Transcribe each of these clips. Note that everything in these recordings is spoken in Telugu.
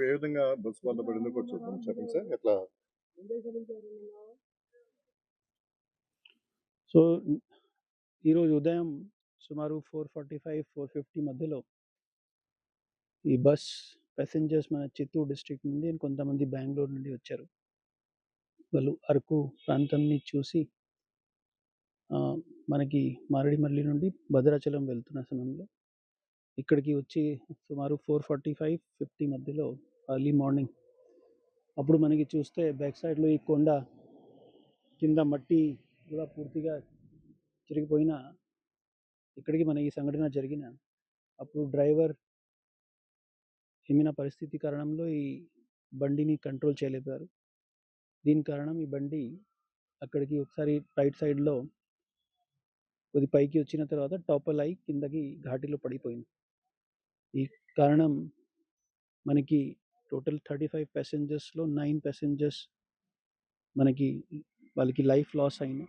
ఏ విధంగా బస్సు బోల్తా పడిందో కూడా చూద్దాం. చెప్పండి సార్ ఎట్లా? సో, ఈరోజు ఉదయం సుమారు 4:45, 4:50 మధ్యలో ఈ బస్ ప్యాసింజర్స్ మన చిత్తూరు డిస్ట్రిక్ట్ నుండి అండ్ కొంతమంది బెంగుళూరు నుండి వచ్చారు. వాళ్ళు అరకు ప్రాంతంని చూసి మనకి మారేడుమల్లి నుండి భద్రాచలం వెళ్తున్న సమయంలో ఇక్కడికి వచ్చి సుమారు 4:45, 50 మధ్యలో ఎర్లీ మార్నింగ్ అప్పుడు మనకి చూస్తే బ్యాక్ సైడ్‌లో ఈ కొండ కింద మట్టి కూడా పూర్తిగా చిరిగిపోయిన ఇక్కడికి మన ఈ సంఘటన జరిగిన అప్పుడు డ్రైవర్ ఏమైనా పరిస్థితి కారణంలో ఈ బండిని కంట్రోల్ చేయలేకపోయారు. దీని కారణం ఈ బండి అక్కడికి ఒకసారి రైట్ సైడ్‌లో కొద్ది పైకి వచ్చిన తర్వాత టాపల్ అయి కిందకి ఘాటిలో పడిపోయింది. ఈ కారణం మనకి టోటల్ 35 ప్యాసింజర్స్‌లో 9 ప్యాసింజర్స్ మనకి వాళ్ళకి లైఫ్ లాస్ అయిన.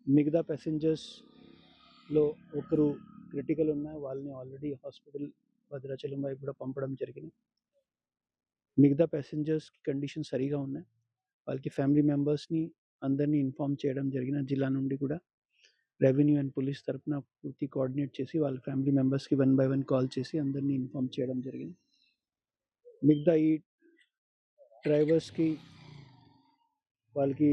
మిగతా ప్యాసింజర్స్‌లో ఒకరు క్రిటికల్ ఉన్న వాళ్ళని ఆల్రెడీ హాస్పిటల్ భద్రాచలం వైపు కూడా పంపడం జరిగింది. మిగతా ప్యాసింజర్స్‌కి కండిషన్ సరిగా ఉన్నాయి. వాళ్ళకి ఫ్యామిలీ మెంబర్స్‌ని అందరినీ ఇన్ఫార్మ్ చేయడం జరిగిన జిల్లా నుండి కూడా రెవెన్యూ అండ్ పోలీస్ తరపున పూర్తి కోఆర్డినేట్ చేసి వాళ్ళ ఫ్యామిలీ మెంబర్స్‌కి 1 బై 1 కాల్ చేసి అందరినీ ఇన్ఫార్మ్ చేయడం జరిగింది. మిగతా ఈ డ్రైవర్స్‌కి వాళ్ళకి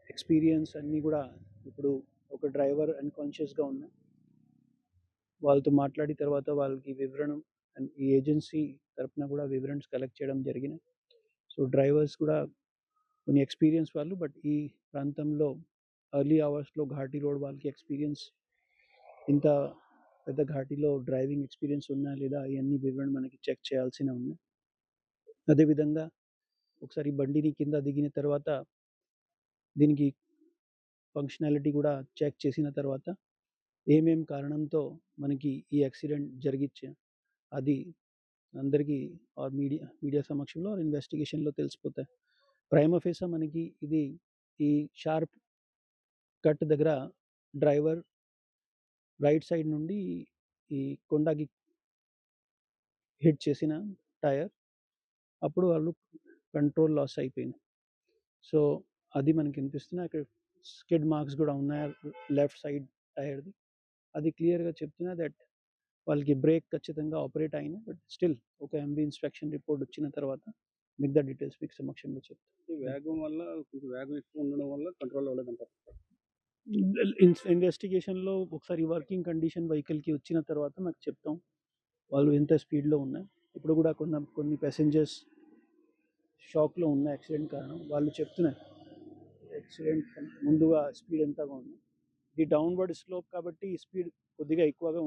ఎక్స్‌పీరియన్స్ అన్నీ కూడా ఇప్పుడు ఒక డ్రైవర్ అన్‌కాన్షియస్‌గా ఉన్నారు. వాళ్ళతో మాట్లాడిన తర్వాత వాళ్ళకి వివరణం అండ్ ఈ ఏజెన్సీ తరపున కూడా వివరణస్ కలెక్ట్ చేయడం జరిగినాయి. సో డ్రైవర్స్ కూడా కొన్ని ఎక్స్పీరియన్స్ వాళ్ళు, బట్ ఈ ప్రాంతంలో ఎర్లీ అవర్స్‌లో ఘాటీ రోడ్ వాళ్ళకి ఎక్స్పీరియన్స్ ఇంత పెద్ద ఘాటీలో డ్రైవింగ్ ఎక్స్పీరియన్స్ ఉన్నా లేదా ఇవన్నీ వివరణ మనకి చెక్ చేయాల్సిన ఉన్నాయి. అదేవిధంగా ఒకసారి బండిని కింద దిగిన తర్వాత దీనికి ఫంక్షనాలిటీ కూడా చెక్ చేసిన తర్వాత ఏమేం కారణంతో మనకి ఈ యాక్సిడెంట్ జరిగిచ్చా అది అందరికీ మీడియా సమక్షంలో ఇన్వెస్టిగేషన్లో తెలిసిపోతాయి. ప్రైమా ఫేసా మనకి ఇది ఈ షార్ప్ కట్ దగ్గర డ్రైవర్ రైట్ సైడ్ నుండి ఈ కొండకి హిట్ చేసిన టైర్ అప్పుడు వాళ్ళు కంట్రోల్ లాస్ అయిపోయింది. సో అది మనకి అనిపిస్తున్నాయి. అక్కడ స్కిడ్ మార్క్స్ కూడా ఉన్నాయి లెఫ్ట్ సైడ్ టైర్ది. అది క్లియర్గా చెప్తున్నా దట్ వాళ్ళకి బ్రేక్ ఖచ్చితంగా ఆపరేట్ అయినా, బట్ స్టిల్ ఒక ఎంబీ ఇన్స్పెక్షన్ రిపోర్ట్ వచ్చిన తర్వాత మిగతా డీటెయిల్స్ మీకు సమక్షంలో చెప్తాను. వేగం వల్ల కొంచెం వేగం ఎక్కువ ఉండడం వల్ల కంట్రోల్ అవ్వలేదంటారు. ఇన్వెస్టిగేషన్లో ఒకసారి వర్కింగ్ కండిషన్ వెహికల్కి వచ్చిన తర్వాత నాకు చెప్తాం వాళ్ళు ఎంత స్పీడ్లో ఉన్నాయి. ఇప్పుడు కూడా కొన్ని ప్యాసింజర్స్ షాక్లో ఉన్న యాక్సిడెంట్ కారణం వాళ్ళు చెప్తున్నారు యాక్సిడెంట్ ముందుగా స్పీడ్ ఎంతగా ఉంది. ఇది డౌన్వర్డ్ స్లోప్ కాబట్టి ఈ స్పీడ్ కొద్దిగా ఎక్కువగా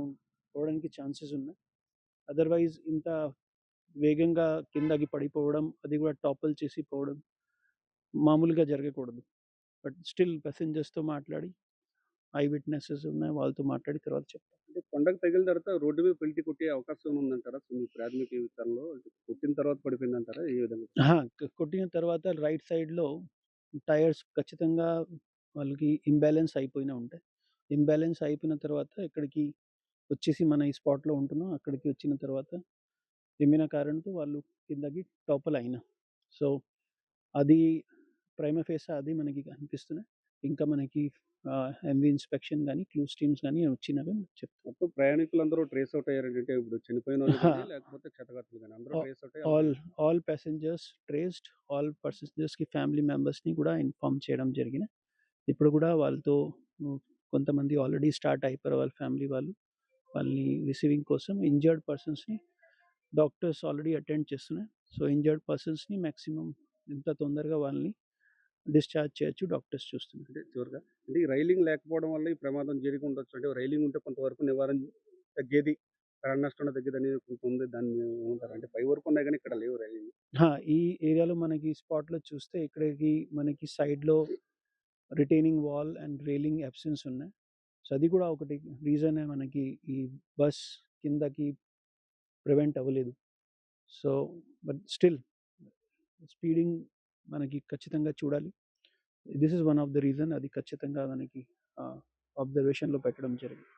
పోవడానికి ఛాన్సెస్ ఉన్నాయి. అదర్వైజ్ ఇంత వేగంగా కిందకి పడిపోవడం అది కూడా టాపల్ చేసి పోవడం మామూలుగా జరగకూడదు. బట్ స్టిల్ ప్యాసింజర్స్తో మాట్లాడి ఐ విట్నెసెస్ ఉన్నాయి వాళ్ళతో మాట్లాడి తర్వాత చెప్తాం. అంటే కొండకు తగిలిన తర్వాత రోడ్డు మీద పెల్టి కొట్టే అవకాశం ఉందంటారా? మీ ప్రాథమిక విచారణలో కొట్టిన తర్వాత పడిపోయిందంటారా? ఏ విధంగా? కొట్టిన తర్వాత రైట్ సైడ్లో టైర్స్ ఖచ్చితంగా వాళ్ళకి ఇంబ్యాలెన్స్ అయిపోయినా ఉంటాయి. ఇంబ్యాలెన్స్ అయిపోయిన తర్వాత ఇక్కడికి వచ్చేసి మన ఈ స్పాట్లో ఉంటున్నాం. అక్కడికి వచ్చిన తర్వాత ఏమైనా కారణంతో వాళ్ళు కిందకి టాపల్ అయినా. సో అది ప్రైమా ఫేసా అది మనకి అనిపిస్తున్నాయి. ఇంకా మనకి ఎంవీ ఇన్స్పెక్షన్ కానీ క్లూస్ టీమ్స్ కానీ వచ్చినవి చెప్తాం. మొత్తం ప్రయాణికులందరూ ట్రేస్ అవుట్ అయ్యారంటే ఇప్పుడు చనిపోయిన వాళ్ళు కానీ లేకపోతే క్షతగాత్రులు కానీ అందరూ ట్రేస్ అవుట్ అయ్యారు. All passengers traced. ఆల్ ప్యాసింజర్స్కి ఫ్యామిలీ మెంబర్స్ని కూడా ఇన్ఫార్మ్ చేయడం జరిగింది. ఇప్పుడు కూడా వాళ్ళతో కొంతమంది ఆల్రెడీ స్టార్ట్ అయిపోయారు వాళ్ళ ఫ్యామిలీ వాళ్ళని రిసీవింగ్ కోసం. ఇంజర్డ్ పర్సన్స్ని డాక్టర్స్ ఆల్రెడీ అటెండ్ చేస్తున్నాయి. సో ఇంజర్డ్ పర్సన్స్ని మ్యాక్సిమం ఎంత తొందరగా వాళ్ళని డిశ్చార్జ్ చేయొచ్చు డాక్టర్స్ చూస్తున్నారు. అంటే చివరిగా అంటే ఈ రైలింగ్ లేకపోవడం వల్ల ఈ ప్రమాదం జరిగి ఉండొచ్చు. అంటే రైలింగ్ ఉంటే కొంతవరకు నివారణ తగ్గేది, ప్రాణ నష్టం తగ్గేదని కొంత ఉంది. దాన్ని ఏమంటారు? అంటే పై వరకు ఉన్నాయి కానీ ఇక్కడ లేవు రైలింగ్. ఈ ఏరియాలో మనకి స్పాట్లో చూస్తే ఇక్కడికి మనకి సైడ్లో retaining wall and railing absence ఉన్నాయి. సో అది కూడా ఒకటి రీజనే మనకి ఈ బస్ కిందకి ప్రివెంట్ అవ్వలేదు. సో బట్ స్టిల్ స్పీడింగ్ మనకి ఖచ్చితంగా చూడాలి. This is one of the reason అది ఖచ్చితంగా మనకి అబ్జర్వేషన్లో పెట్టడం జరిగింది.